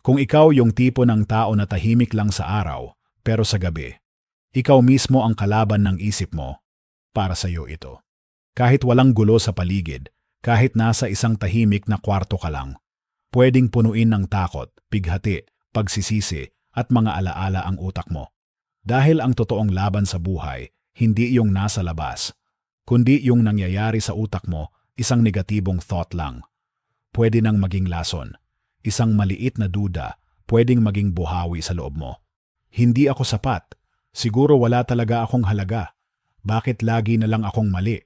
Kung ikaw yung tipo ng tao na tahimik lang sa araw, pero sa gabi, ikaw mismo ang kalaban ng isip mo, para sa iyo ito. Kahit walang gulo sa paligid, kahit nasa isang tahimik na kwarto ka lang, pwedeng punuin ng takot, bighati, pagsisisi, at mga alaala ang utak mo. Dahil ang totoong laban sa buhay, hindi yung nasa labas, kundi yung nangyayari sa utak mo, isang negatibong thought lang. Pwede nang maging lason. Isang maliit na duda, pwedeng maging buhawi sa loob mo. Hindi ako sapat. Siguro wala talaga akong halaga. Bakit lagi na lang akong mali?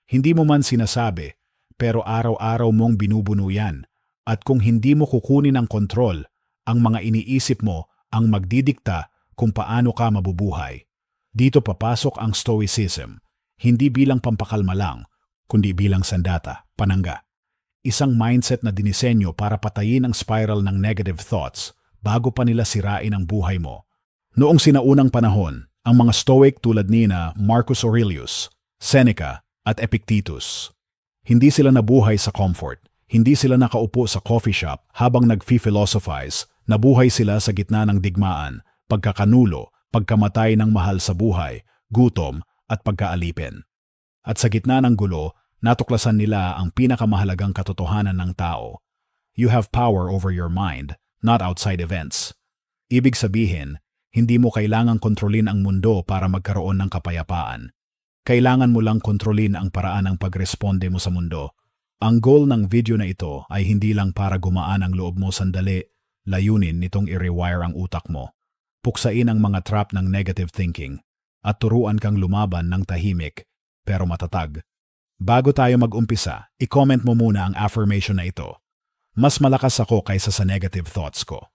Hindi mo man sinasabi, pero araw-araw mong binubuno yan. At kung hindi mo kukunin ang kontrol, ang mga iniisip mo ang magdidikta kung paano ka mabubuhay. Dito papasok ang Stoicism, hindi bilang pampakalma lang, kundi bilang sandata, panangga. Isang mindset na dinisenyo para patayin ang spiral ng negative thoughts bago pa nila sirain ang buhay mo. Noong sinaunang panahon, ang mga Stoic tulad ni na Marcus Aurelius, Seneca at Epictetus, hindi sila nabuhay sa comfort, hindi sila nakaupo sa coffee shop habang nag-philosophize, nabuhay sila sa gitna ng digmaan, pagkakanulo, pagkamatay ng mahal sa buhay, gutom at pagkaalipin. At sa gitna ng gulo, natuklasan nila ang pinakamahalagang katotohanan ng tao. You have power over your mind, not outside events. Ibig sabihin, hindi mo kailangang kontrolin ang mundo para magkaroon ng kapayapaan. Kailangan mo lang kontrolin ang paraan ng pagresponde mo sa mundo. Ang goal ng video na ito ay hindi lang para gumaan ang loob mo sandali, layunin nitong i-rewire ang utak mo. Puksain ang mga trap ng negative thinking at turuan kang lumaban ng tahimik pero matatag. Bago tayo mag-umpisa, i-comment mo muna ang affirmation na ito. Mas malakas ako kaysa sa negative thoughts ko.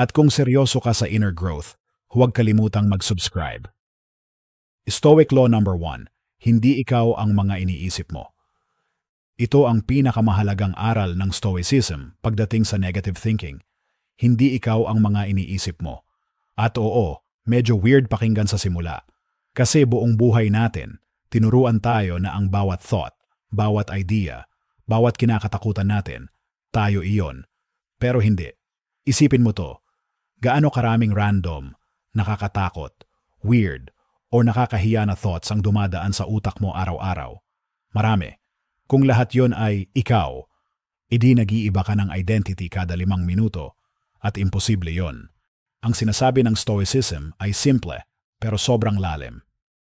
At kung seryoso ka sa inner growth, huwag kalimutang mag-subscribe. Stoic Law number 1. Hindi ikaw ang mga iniisip mo. Ito ang pinakamahalagang aral ng Stoicism pagdating sa negative thinking. Hindi ikaw ang mga iniisip mo. At oo, medyo weird pakinggan sa simula. Kasi buong buhay natin, tinuruan tayo na ang bawat thought, bawat idea, bawat kinakatakutan natin, tayo iyon. Pero hindi. Isipin mo to, gaano karaming random, nakakatakot, weird, o nakakahiya na thoughts ang dumadaan sa utak mo araw-araw. Marami. Kung lahat yon ay ikaw, edi nag-iiba ka ng identity kada 5 minuto, at imposible yon. Ang sinasabi ng Stoicism ay simple, pero sobrang lalim.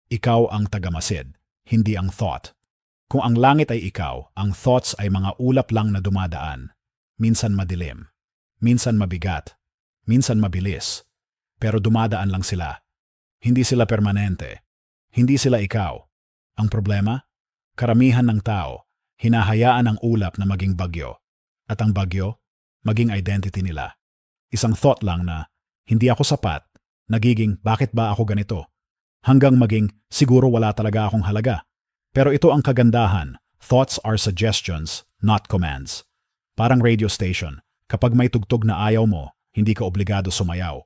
Ikaw ang tagamasid, hindi ang thought. Kung ang langit ay ikaw, ang thoughts ay mga ulap lang na dumadaan. Minsan madilim, minsan mabigat, minsan mabilis. Pero dumadaan lang sila. Hindi sila permanente. Hindi sila ikaw. Ang problema? Karamihan ng tao, hinahayaan ang ulap na maging bagyo. At ang bagyo, maging identity nila. Isang thought lang na, hindi ako sapat, nagiging bakit ba ako ganito? Hanggang maging siguro wala talaga akong halaga. Pero ito ang kagandahan, thoughts are suggestions, not commands. Parang radio station, kapag may tugtog na ayaw mo, hindi ka obligado sumayaw.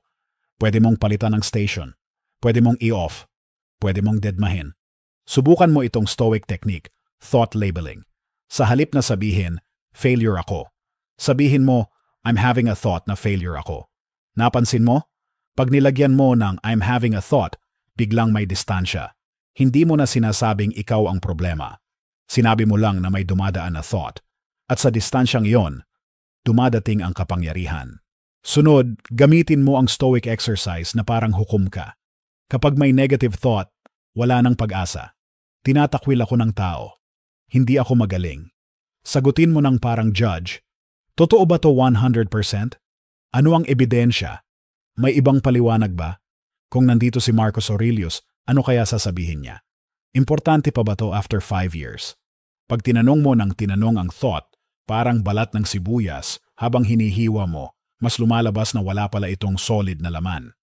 Pwede mong palitan ng station, pwede mong i-off, pwede mong deadmahin. Subukan mo itong Stoic technique, thought labeling. Sa halip na sabihin, failure ako, sabihin mo, I'm having a thought na failure ako. Napansin mo? Pag nilagyan mo ng I'm having a thought, biglang may distansya. Hindi mo na sinasabing ikaw ang problema. Sinabi mo lang na may dumadaan na thought. At sa distansyang iyon, dumadating ang kapangyarihan. Sunod, gamitin mo ang Stoic exercise na parang hukom ka. Kapag may negative thought, wala nang pag-asa. Tinatakwil ako ng tao. Hindi ako magaling. Sagutin mo ng parang judge. Totoo ba to 100%? Ano ang ebidensya? May ibang paliwanag ba? Kung nandito si Marcus Aurelius, ano kaya sasabihin niya? Importante pa ba to after 5 years? Pag tinanong mo ng tinanong ang thought, parang balat ng sibuyas, habang hinihiwa mo, mas lumalabas na wala pala itong solid na laman.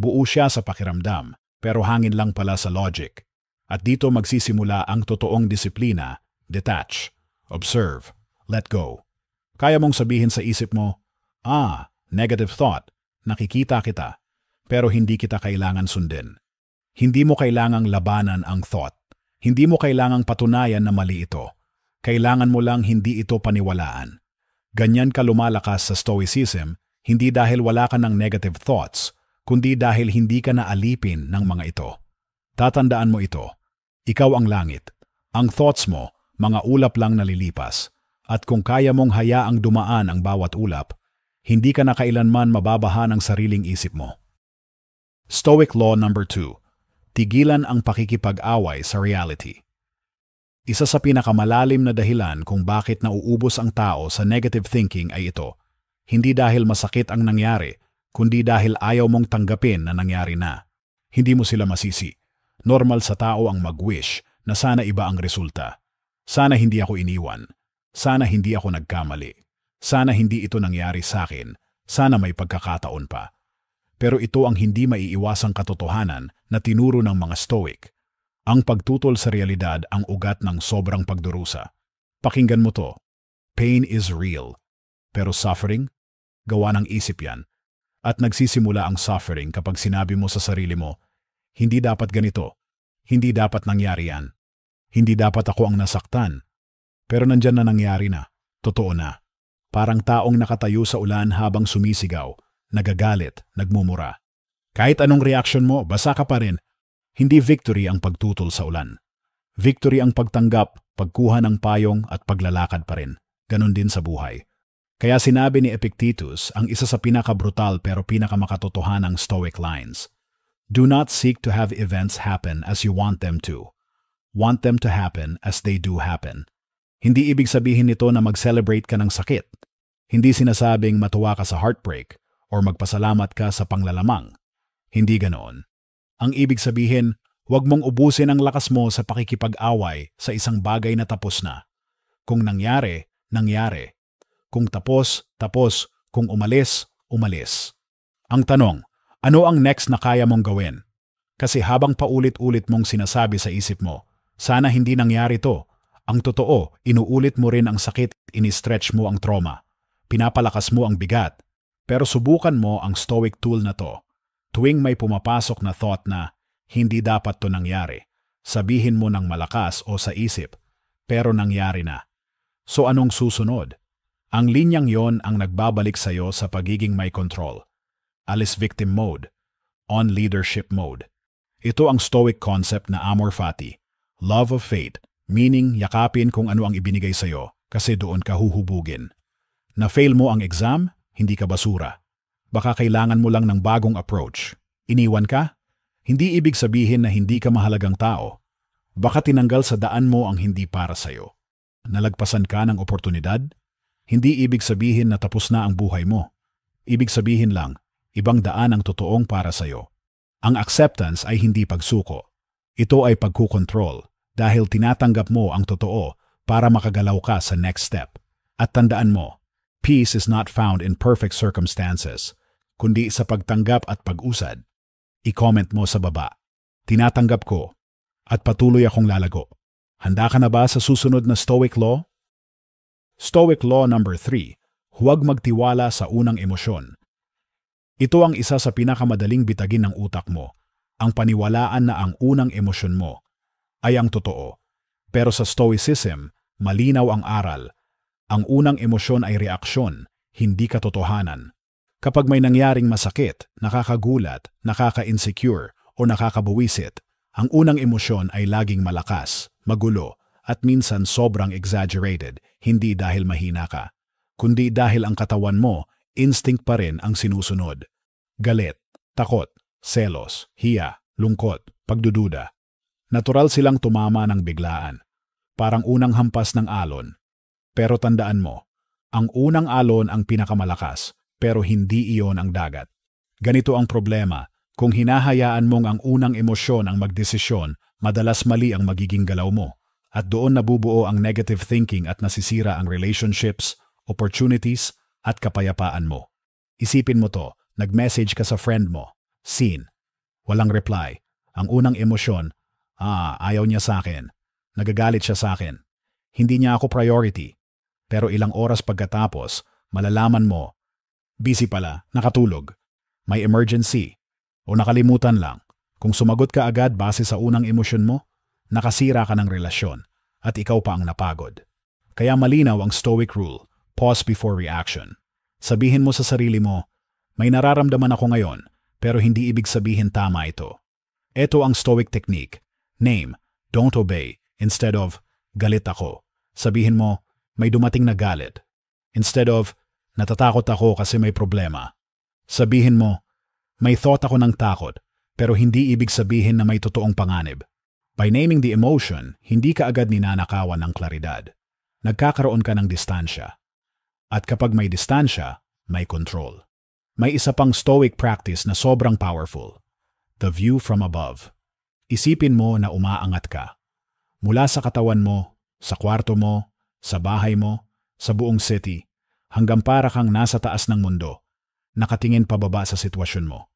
Buo siya sa pakiramdam, pero hangin lang pala sa logic. At dito magsisimula ang totoong disiplina, detach, observe, let go. Kaya mong sabihin sa isip mo, negative thought, nakikita kita, pero hindi kita kailangan sundin. Hindi mo kailangang labanan ang thought. Hindi mo kailangang patunayan na mali ito. Kailangan mo lang hindi ito paniwalaan. Ganyan ka lumalakas sa Stoicism, Hindi dahil wala ka ng negative thoughts, kundi dahil hindi ka naalipin ng mga ito. Tatandaan mo ito. Ikaw ang langit. Ang thoughts mo, mga ulap lang na lilipas. At kung kaya mong hayaang dumaan ang bawat ulap, hindi ka na kailanman mababaha ng sariling isip mo. Stoic Law number 2. Tigilan ang pakikipag-away sa reality. Isa sa pinakamalalim na dahilan kung bakit nauubos ang tao sa negative thinking ay ito. Hindi dahil masakit ang nangyari, kundi dahil ayaw mong tanggapin na nangyari na. Hindi mo sila masisi. Normal sa tao ang mag-wish na sana iba ang resulta. Sana hindi ako iniwan. Sana hindi ako nagkamali. Sana hindi ito nangyari sa akin. Sana may pagkakataon pa. Pero ito ang hindi maiiwasang katotohanan na tinuro ng mga Stoic. Ang pagtutol sa realidad ang ugat ng sobrang pagdurusa. Pakinggan mo to. Pain is real. Pero suffering? Gawa ng isip yan. At nagsisimula ang suffering kapag sinabi mo sa sarili mo, hindi dapat ganito. Hindi dapat nangyari yan. Hindi dapat ako ang nasaktan. Pero nandyan na nangyari na. Totoo na. Parang taong nakatayo sa ulan habang sumisigaw, nagagalit, nagmumura. Kahit anong reaksyon mo, basa ka pa rin. Hindi victory ang pagtutol sa ulan. Victory ang pagtanggap, pagkuha ng payong at paglalakad pa rin. Ganon din sa buhay. Kaya sinabi ni Epictetus ang isa sa pinakabrutal pero pinakamakatotohanang Stoic lines. Do not seek to have events happen as you want them to. Want them to happen as they do happen. Hindi ibig sabihin nito na mag-celebrate ka ng sakit. Hindi sinasabing matuwa ka sa heartbreak or magpasalamat ka sa panglalamang. Hindi ganoon. Ang ibig sabihin, huwag mong ubusin ang lakas mo sa pakikipag-away sa isang bagay na tapos na. Kung nangyari, nangyari. Kung tapos, tapos. Kung umalis, umalis. Ang tanong, ano ang next na kaya mong gawin? Kasi habang paulit-ulit mong sinasabi sa isip mo, sana hindi nangyari to. Ang totoo, inuulit mo rin ang sakit, ini-stretch mo ang trauma. Pinapalakas mo ang bigat. Pero subukan mo ang Stoic tool na to. Tuwing may pumapasok na thought na, hindi dapat to nangyari. Sabihin mo ng malakas o sa isip, pero nangyari na. So anong susunod? Ang linyang yon ang nagbabalik sa'yo sa pagiging may control. Alis victim mode. On leadership mode. Ito ang Stoic concept na amor fati. Love of fate. Meaning yakapin kung ano ang ibinigay sa'yo kasi doon ka huhubugin. Na-fail mo ang exam, hindi ka basura. Baka kailangan mo lang ng bagong approach. Iniwan ka? Hindi ibig sabihin na hindi ka mahalagang tao. Baka tinanggal sa daan mo ang hindi para sa'yo. Nalagpasan ka ng oportunidad? Hindi ibig sabihin na tapos na ang buhay mo. Ibig sabihin lang, ibang daan ang totoong para sa'yo. Ang acceptance ay hindi pagsuko. Ito ay pagkukontrol dahil tinatanggap mo ang totoo para makagalaw ka sa next step. At tandaan mo, peace is not found in perfect circumstances, kundi sa pagtanggap at pag-usad. I-comment mo sa baba. Tinatanggap ko at patuloy akong lalago. Handa ka na ba sa susunod na Stoic Law? Stoic Law number 3. Huwag magtiwala sa unang emosyon. Ito ang isa sa pinakamadaling bitagin ng utak mo, ang paniwalaan na ang unang emosyon mo ay ang totoo. Pero sa Stoicism, malinaw ang aral. Ang unang emosyon ay reaksyon, hindi katotohanan. Kapag may nangyaring masakit, nakakagulat, nakaka-insecure o nakakabuwisit, ang unang emosyon ay laging malakas, magulo, at minsan sobrang exaggerated, hindi dahil mahina ka, kundi dahil ang katawan mo, instinct pa rin ang sinusunod. Galit, takot, selos, hiya, lungkot, pagdududa. Natural silang tumama ng biglaan, parang unang hampas ng alon. Pero tandaan mo, ang unang alon ang pinakamalakas, pero hindi iyon ang dagat. Ganito ang problema, kung hinahayaan mong ang unang emosyon ang magdesisyon, madalas mali ang magiging galaw mo. At doon nabubuo ang negative thinking at nasisira ang relationships, opportunities, at kapayapaan mo. Isipin mo to, nag-message ka sa friend mo, seen. Walang reply. Ang unang emosyon, ayaw niya sa akin. Nagagalit siya sa akin. Hindi niya ako priority. Pero ilang oras pagkatapos, malalaman mo, busy pala, nakatulog, may emergency, o nakalimutan lang. Kung sumagot ka agad base sa unang emosyon mo, nakasira ka ng relasyon at ikaw pa ang napagod. Kaya malinaw ang Stoic rule, pause before reaction. Sabihin mo sa sarili mo, May nararamdaman ako ngayon, pero hindi ibig sabihin tama ito. Ito ang Stoic technique. Name, don't obey. Instead of, galit ako. Sabihin mo, may dumating na galit. Instead of, natatakot ako kasi may problema. Sabihin mo, may thought ako ng takot, pero hindi ibig sabihin na may totoong panganib. By naming the emotion, hindi ka agad ninanakawan ng klaridad. Nagkakaroon ka ng distansya. At kapag may distansya, may control. May isa pang Stoic practice na sobrang powerful. The view from above. Isipin mo na umaangat ka. Mula sa katawan mo, sa kwarto mo, sa bahay mo, sa buong city, hanggang para kang nasa taas ng mundo, nakatingin pababa sa sitwasyon mo.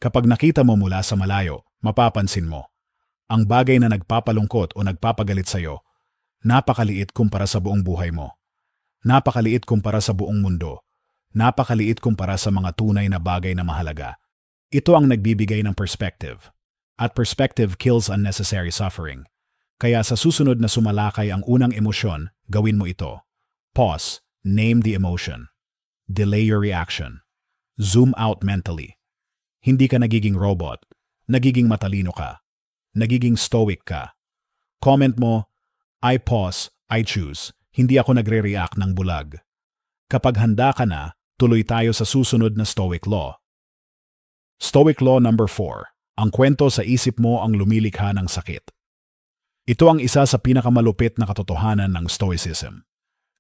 Kapag nakita mo mula sa malayo, mapapansin mo, ang bagay na nagpapalungkot o nagpapagalit sa'yo, napakaliit kumpara sa buong buhay mo. Napakaliit kumpara sa buong mundo. Napakaliit kumpara sa mga tunay na bagay na mahalaga. Ito ang nagbibigay ng perspective. At perspective kills unnecessary suffering. Kaya sa susunod na sumalakay ang unang emosyon, gawin mo ito. Pause. Name the emotion. Delay your reaction. Zoom out mentally. Hindi ka nagiging robot. Nagiging matalino ka. Nagiging stoic ka. Comment mo, I pause, I choose. Hindi ako nagre-react ng bulag. Kapag handa ka na, tuloy tayo sa susunod na Stoic Law. Stoic Law number 4. Ang kwento sa isip mo ang lumilikha ng sakit. Ito ang isa sa pinakamalupit na katotohanan ng Stoicism.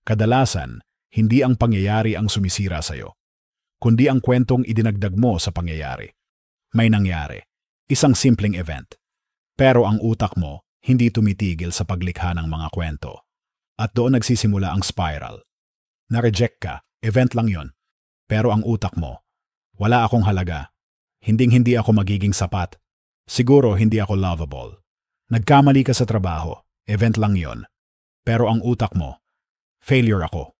Kadalasan, hindi ang pangyayari ang sumisira sa'yo, kundi ang kwentong idinagdag mo sa pangyayari. May nangyari, isang simpleng event. Pero ang utak mo, hindi tumitigil sa paglikha ng mga kwento. At doon nagsisimula ang spiral. Na-reject ka, event lang yon. Pero ang utak mo, wala akong halaga. Hinding-hindi ako magiging sapat. Siguro hindi ako lovable. Nagkamali ka sa trabaho, event lang yon. Pero ang utak mo, failure ako.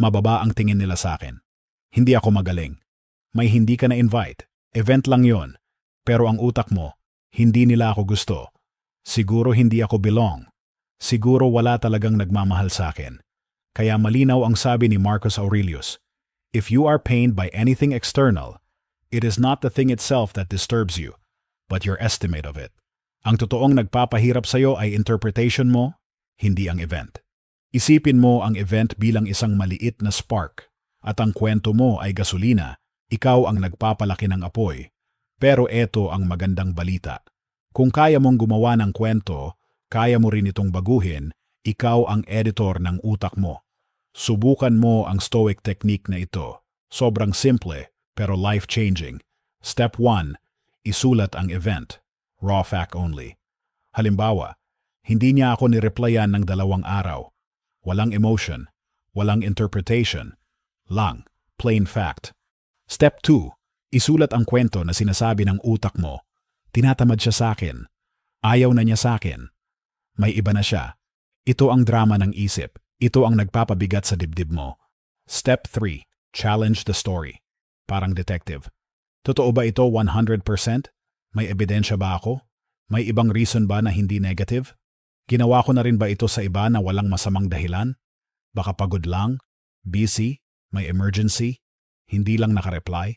Mababa ang tingin nila sa akin. Hindi ako magaling. May hindi ka na-invite, event lang yon. Pero ang utak mo, hindi nila ako gusto. Siguro hindi ako belong. Siguro wala talagang nagmamahal sa akin. Kaya malinaw ang sabi ni Marcus Aurelius, if you are pained by anything external, it is not the thing itself that disturbs you, but your estimate of it. Ang totoong nagpapahirap sa'yo ay interpretation mo, hindi ang event. Isipin mo ang event bilang isang maliit na spark, at ang kwento mo ay gasolina, ikaw ang nagpapalaki ng apoy. Pero eto ang magandang balita. Kung kaya mong gumawa ng kwento, kaya mo rin itong baguhin, ikaw ang editor ng utak mo. Subukan mo ang Stoic technique na ito. Sobrang simple, pero life-changing. Step 1. Isulat ang event. Raw fact only. Halimbawa, hindi niya ako nireplyan ng 2 araw. Walang emotion, walang interpretation, lang, plain fact. Step 2. Isulat ang kwento na sinasabi ng utak mo. Tinatamad siya sa akin. Ayaw na niya sa akin. May iba na siya. Ito ang drama ng isip. Ito ang nagpapabigat sa dibdib mo. Step 3. Challenge the story. Parang detective. Totoo ba ito 100%? May ebidensya ba ako? May ibang reason ba na hindi negative? Ginawa ko na rin ba ito sa iba na walang masamang dahilan? Baka pagod lang? Busy? May emergency? Hindi lang nakareply?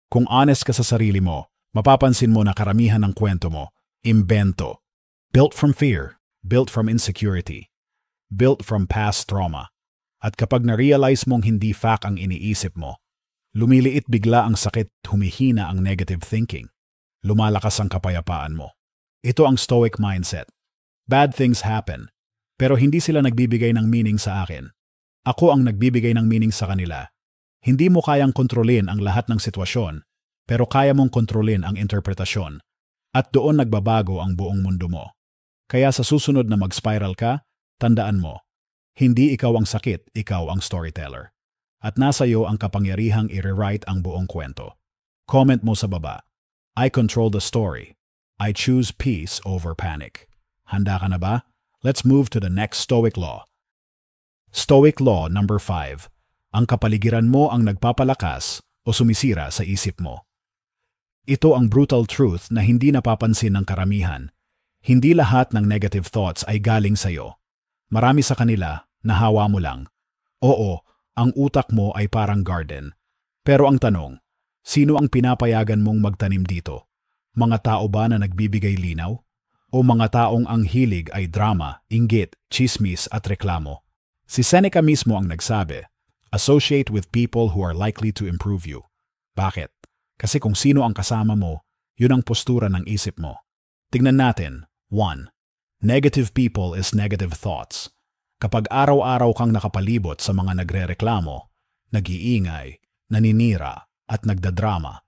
Kung honest ka sa sarili mo, mapapansin mo na karamihan ng kwento mo, imbento. Built from fear, built from insecurity, built from past trauma. At kapag na-realize mong hindi fact ang iniisip mo, lumiliit bigla ang sakit, humihina ang negative thinking. Lumalakas ang kapayapaan mo. Ito ang Stoic mindset. Bad things happen, pero hindi sila nagbibigay ng meaning sa akin. Ako ang nagbibigay ng meaning sa kanila. Hindi mo kayang kontrolin ang lahat ng sitwasyon, pero kaya mong kontrolin ang interpretasyon. At doon nagbabago ang buong mundo mo. Kaya sa susunod na mag-spiral ka, tandaan mo, hindi ikaw ang sakit, ikaw ang storyteller. At nasa iyo ang kapangyarihang i-rewrite ang buong kwento. Comment mo sa baba. I control the story. I choose peace over panic. Handa ka na ba? Let's move to the next Stoic Law. Stoic Law number 5. Ang kapaligiran mo ang nagpapalakas o sumisira sa isip mo. Ito ang brutal truth na hindi napapansin ng karamihan. Hindi lahat ng negative thoughts ay galing sa'yo. Marami sa kanila, nahawa mo lang. Oo, ang utak mo ay parang garden. Pero ang tanong, Sino ang pinapayagan mong magtanim dito? Mga tao ba na nagbibigay linaw? O mga taong ang hilig ay drama, inggit, chismis at reklamo? Si Seneca mismo ang nagsabi, associate with people who are likely to improve you. Bakit? Kasi kung sino ang kasama mo, yun ang postura ng isip mo. Tignan natin. 1. Negative people is negative thoughts. Kapag araw-araw kang nakapalibot sa mga nagrereklamo, nag-iingay, naninira, at nagdadrama,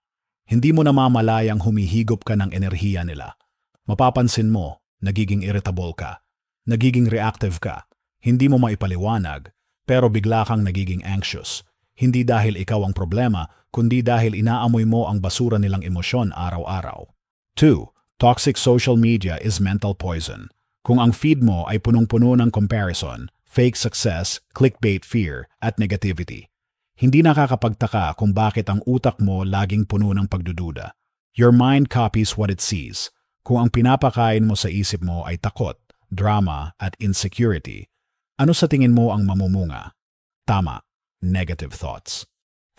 hindi mo namamalayang humihigop ka ng enerhiya nila. Mapapansin mo, nagiging irritable ka, nagiging reactive ka, hindi mo maipaliwanag, pero bigla kang nagiging anxious. Hindi dahil ikaw ang problema, kundi dahil inaamoy mo ang basura nilang emosyon araw-araw. 2. Toxic social media is mental poison. Kung ang feed mo ay punong-puno ng comparison, fake success, clickbait fear, at negativity, hindi nakakapagtaka kung bakit ang utak mo laging puno ng pagdududa. Your mind copies what it sees. Kung ang pinapakain mo sa isip mo ay takot, drama, at insecurity, ano sa tingin mo ang mamumunga? Tama, negative thoughts.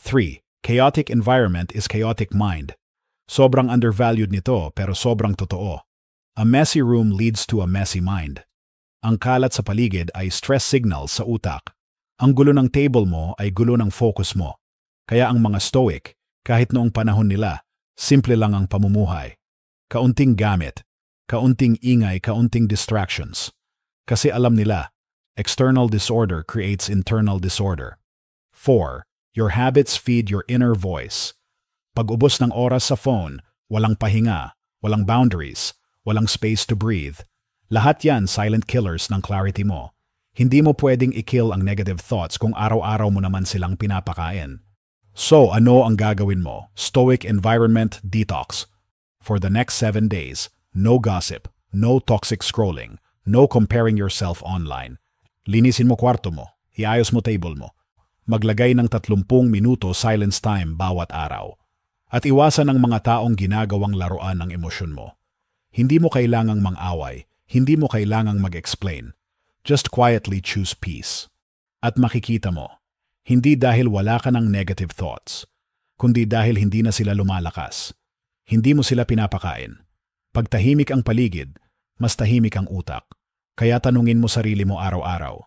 3. Chaotic environment is chaotic mind. Sobrang undervalued nito pero sobrang totoo. A messy room leads to a messy mind. Ang kalat sa paligid ay stress signals sa utak. Ang gulo ng table mo ay gulo ng focus mo. Kaya ang mga stoic, kahit noong panahon nila, simple lang ang pamumuhay. Kaunting gamit, kaunting ingay, kaunting distractions. Kasi alam nila, external disorder creates internal disorder. 4. Your habits feed your inner voice. Pag-ubos ng oras sa phone, walang pahinga, walang boundaries, walang space to breathe. Lahat yan silent killers ng clarity mo. Hindi mo pwedeng i-kill ang negative thoughts kung araw-araw mo naman silang pinapakain. So, ano ang gagawin mo? Stoic environment detox. For the next 7 days, no gossip, no toxic scrolling, no comparing yourself online. Linisin mo kwarto mo, iayos mo table mo. Maglagay ng 30 minuto silence time bawat araw. At iwasan ang mga taong ginagawang laruan ng emosyon mo. Hindi mo kailangang mang-away, hindi mo kailangang mag-explain. Just quietly choose peace. At makikita mo, hindi dahil wala ka ng negative thoughts, kundi dahil hindi na sila lumalakas. Hindi mo sila pinapakain. Pag tahimik ang paligid, mas tahimik ang utak. Kaya tanungin mo sarili mo araw-araw,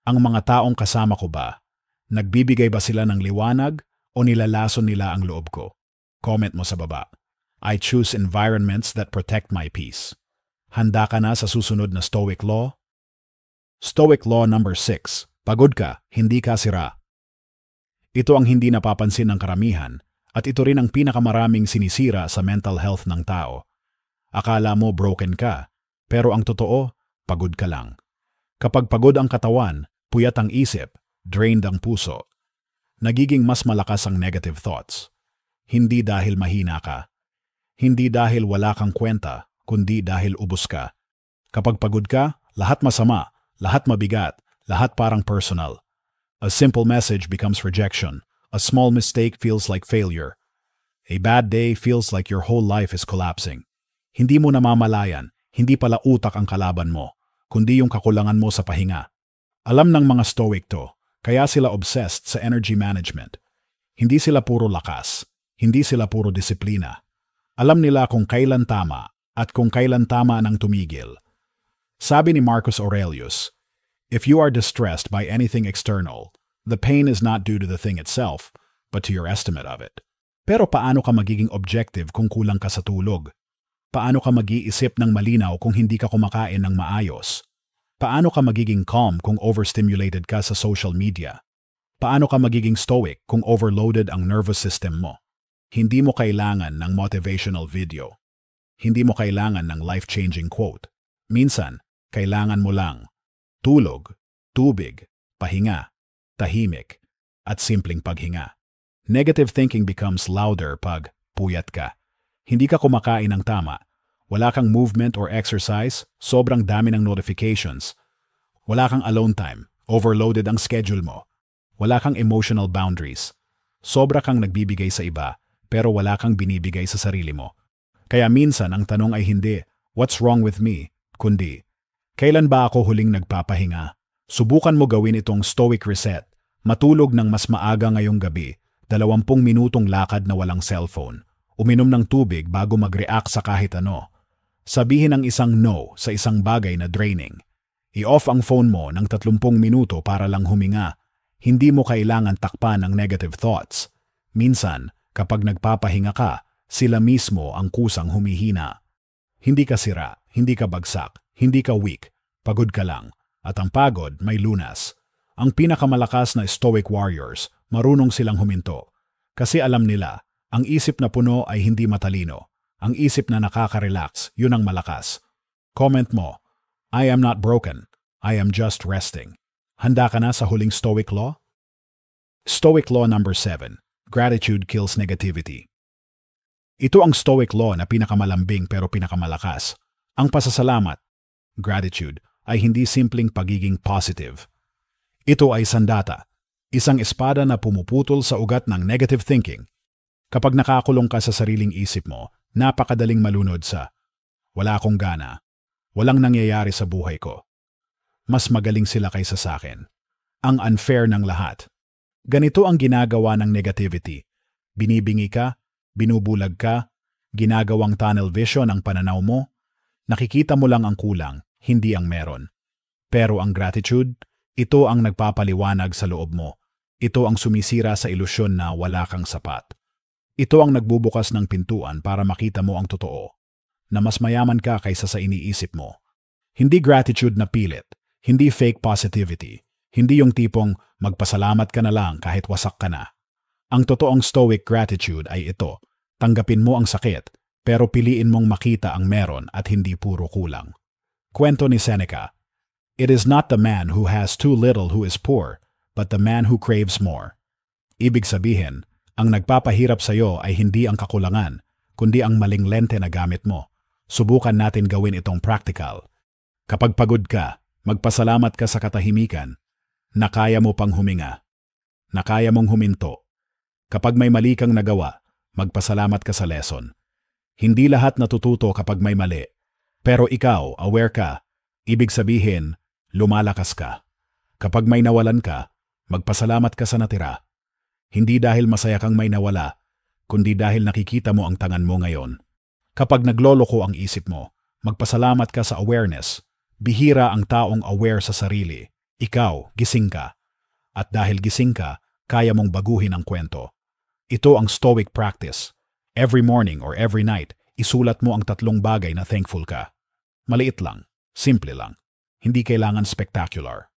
ang mga taong kasama ko ba, nagbibigay ba sila ng liwanag o nilalason nila ang loob ko? Comment mo sa baba. I choose environments that protect my peace. Handa ka na sa susunod na Stoic Law? Stoic Law number 6. Pagod ka, hindi ka sira. Ito ang hindi napapansin ng karamihan at ito rin ang pinakamaraming sinisira sa mental health ng tao. Akala mo broken ka, pero ang totoo, pagod ka lang. Kapag pagod ang katawan, puyat ang isip, drained ang puso. Nagiging mas malakas ang negative thoughts. Hindi dahil mahina ka. Hindi dahil wala kang kwenta, kundi dahil ubos ka. Kapag pagod ka, lahat masama. Lahat mabigat, lahat parang personal. A simple message becomes rejection. A small mistake feels like failure. A bad day feels like your whole life is collapsing. Hindi mo namamalayan, hindi pala utak ang kalaban mo, kundi yung kakulangan mo sa pahinga. Alam ng mga Stoic to, kaya sila obsessed sa energy management. Hindi sila puro lakas, hindi sila puro disiplina. Alam nila kung kailan tama at kung kailan tama nang tumigil. Sabi ni Marcus Aurelius, if you are distressed by anything external, the pain is not due to the thing itself, but to your estimate of it. Pero paano ka magiging objective kung kulang ka sa tulog? Paano ka mag-iisip ng malinaw kung hindi ka kumakain ng maayos? Paano ka magiging calm kung overstimulated ka sa social media? Paano ka magiging stoic kung overloaded ang nervous system mo? Hindi mo kailangan ng motivational video. Hindi mo kailangan ng life-changing quote. Minsan, kailangan mo lang tulog, tubig, pahinga, tahimik, at simpleng paghinga. Negative thinking becomes louder pag puyat ka. Hindi ka kumakain ng tama. Wala kang movement or exercise, sobrang dami ng notifications. Wala kang alone time, overloaded ang schedule mo. Wala kang emotional boundaries. Sobra kang nagbibigay sa iba, pero wala kang binibigay sa sarili mo. Kaya minsan ang tanong ay hindi, what's wrong with me? Kundi, kailan ba ako huling nagpapahinga? Subukan mo gawin itong stoic reset. Matulog ng mas maaga ngayong gabi. 20 minutong lakad na walang cellphone. Uminom ng tubig bago mag-react sa kahit ano. Sabihin ang isang no sa isang bagay na draining. I-off ang phone mo ng 30 minuto para lang huminga. Hindi mo kailangan takpan ng negative thoughts. Minsan, kapag nagpapahinga ka, sila mismo ang kusang humihina. Hindi ka sira, hindi ka bagsak, hindi ka weak, pagod ka lang. At ang pagod may lunas. Ang pinakamalakas na stoic warriors, marunong silang huminto. Kasi alam nila, ang isip na puno ay hindi matalino. Ang isip na nakaka-relax, yun ang malakas. Comment mo, I am not broken, I am just resting. Handa ka na sa huling Stoic Law? Stoic Law number 7, Gratitude kills negativity. Ito ang Stoic Law na pinakamalambing pero pinakamalakas. Ang pasasalamat, gratitude, ay hindi simpleng pagiging positive. Ito ay sandata, isang espada na pumuputol sa ugat ng negative thinking. Kapag nakakulong ka sa sariling isip mo, napakadaling malunod sa, wala akong gana, walang nangyayari sa buhay ko. Mas magaling sila kaysa sa akin. Ang unfair ng lahat. Ganito ang ginagawa ng negativity. Binibingi ka, binubulag ka, ginagawang tunnel vision ang pananaw mo, nakikita mo lang ang kulang, hindi ang meron. Pero ang gratitude, ito ang nagpapaliwanag sa loob mo. Ito ang sumisira sa ilusyon na wala kang sapat. Ito ang nagbubukas ng pintuan para makita mo ang totoo, na mas mayaman ka kaysa sa iniisip mo. Hindi gratitude na pilit, hindi fake positivity, hindi yung tipong magpasalamat ka na lang kahit wasak ka na. Ang totoong stoic gratitude ay ito, tanggapin mo ang sakit, pero piliin mong makita ang meron at hindi puro kulang. Kwento ni Seneca, it is not the man who has too little who is poor, but the man who craves more. Ibig sabihin, ang nagpapahirap sa iyo ay hindi ang kakulangan, kundi ang maling lente na gamit mo. Subukan natin gawin itong practical. Kapag pagod ka, magpasalamat ka sa katahimikan, na kaya mo pang huminga, na kaya mong huminto. Kapag may mali kang nagawa, magpasalamat ka sa lesson. Hindi lahat natututo kapag may mali, pero ikaw, aware ka, ibig sabihin, lumalakas ka. Kapag may nawalan ka, magpasalamat ka sa natira. Hindi dahil masaya kang may nawala, kundi dahil nakikita mo ang tangan mo ngayon. Kapag nagloloko ang isip mo, magpasalamat ka sa awareness. Bihira ang taong aware sa sarili. Ikaw, gising ka. At dahil gising ka, kaya mong baguhin ang kwento. Ito ang stoic practice. Every morning or every night, isulat mo ang 3 bagay na thankful ka. Maliit lang, simple lang. Hindi kailangan spectacular.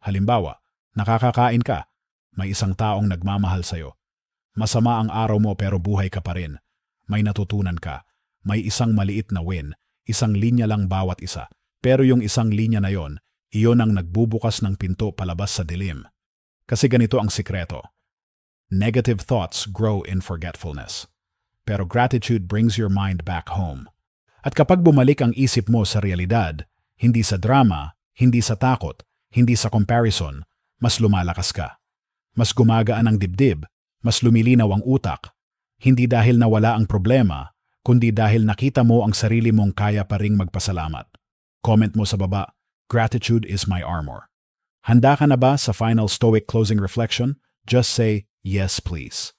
Halimbawa, nakakakain ka. May isang taong nagmamahal sa'yo. Masama ang araw mo pero buhay ka pa rin. May natutunan ka. May isang maliit na win. Isang linya lang bawat isa. Pero yung isang linya na yon, iyon ang nagbubukas ng pinto palabas sa dilim. Kasi ganito ang sikreto. Negative thoughts grow in forgetfulness. Pero gratitude brings your mind back home. At kapag bumalik ang isip mo sa realidad, hindi sa drama, hindi sa takot, hindi sa comparison, mas lumalakas ka. Mas gumagaan ang dibdib, mas lumilinaw ang utak. Hindi dahil nawala ang problema, kundi dahil nakita mo ang sarili mong kaya pa ring magpasalamat. Comment mo sa baba, gratitude is my armor. Handa ka na ba sa final stoic closing reflection? Just say, yes please.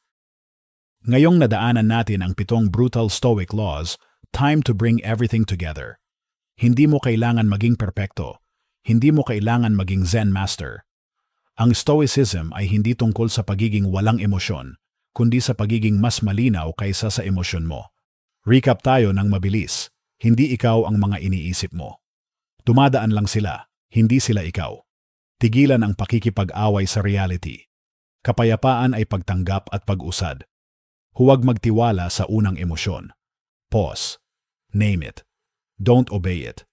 Ngayong nadaanan natin ang 7 brutal stoic laws, time to bring everything together. Hindi mo kailangan maging perpekto. Hindi mo kailangan maging Zen master. Ang Stoicism ay hindi tungkol sa pagiging walang emosyon, kundi sa pagiging mas malinaw kaysa sa emosyon mo. Recap tayo ng mabilis. Hindi ikaw ang mga iniisip mo. Dumadaan lang sila, hindi sila ikaw. Tigilan ang pakikipag-away sa reality. Kapayapaan ay pagtanggap at pag-usad. Huwag magtiwala sa unang emosyon. Pause. Name it. Don't obey it.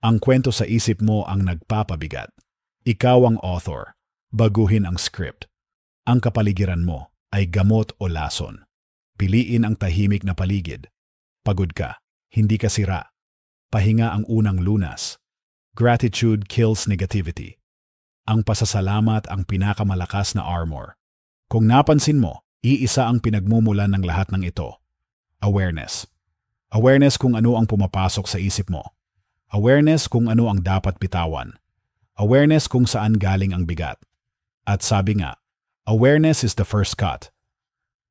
Ang kwento sa isip mo ang nagpapabigat. Ikaw ang author. Baguhin ang script. Ang kapaligiran mo ay gamot o lason. Piliin ang tahimik na paligid. Pagod ka, hindi ka sira. Pahinga ang unang lunas. Gratitude kills negativity. Ang pasasalamat ang pinakamalakas na armor. Kung napansin mo, iisa ang pinagmumulan ng lahat ng ito. Awareness. Awareness kung ano ang pumapasok sa isip mo. Awareness kung ano ang dapat bitawan. Awareness kung saan galing ang bigat. At sabi nga, awareness is the first cut.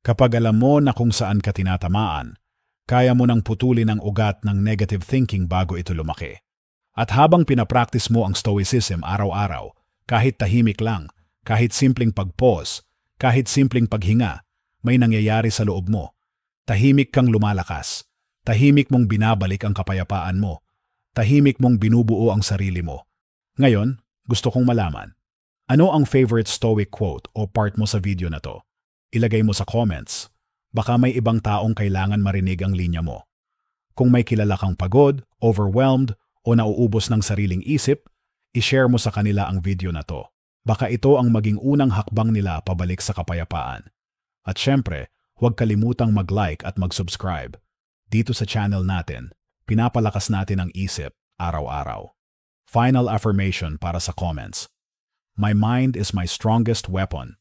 Kapag alam mo na kung saan ka tinatamaan, kaya mo nang putulin ang ugat ng negative thinking bago ito lumaki. At habang pinapractice mo ang stoicism araw-araw, kahit tahimik lang, kahit simpleng pag-pause, kahit simpleng paghinga, may nangyayari sa loob mo. Tahimik kang lumalakas. Tahimik mong binabalik ang kapayapaan mo. Tahimik mong binubuo ang sarili mo. Ngayon, gusto kong malaman, ano ang favorite stoic quote o part mo sa video na to? Ilagay mo sa comments. Baka may ibang taong kailangan marinig ang linya mo. Kung may kilala kang pagod, overwhelmed, o nauubos ng sariling isip, i-share mo sa kanila ang video na to. Baka ito ang maging unang hakbang nila pabalik sa kapayapaan. At syempre, huwag kalimutang mag-like at mag-subscribe. Dito sa channel natin, pinapalakas natin ang isip araw-araw. Final affirmation para sa comments. My mind is my strongest weapon.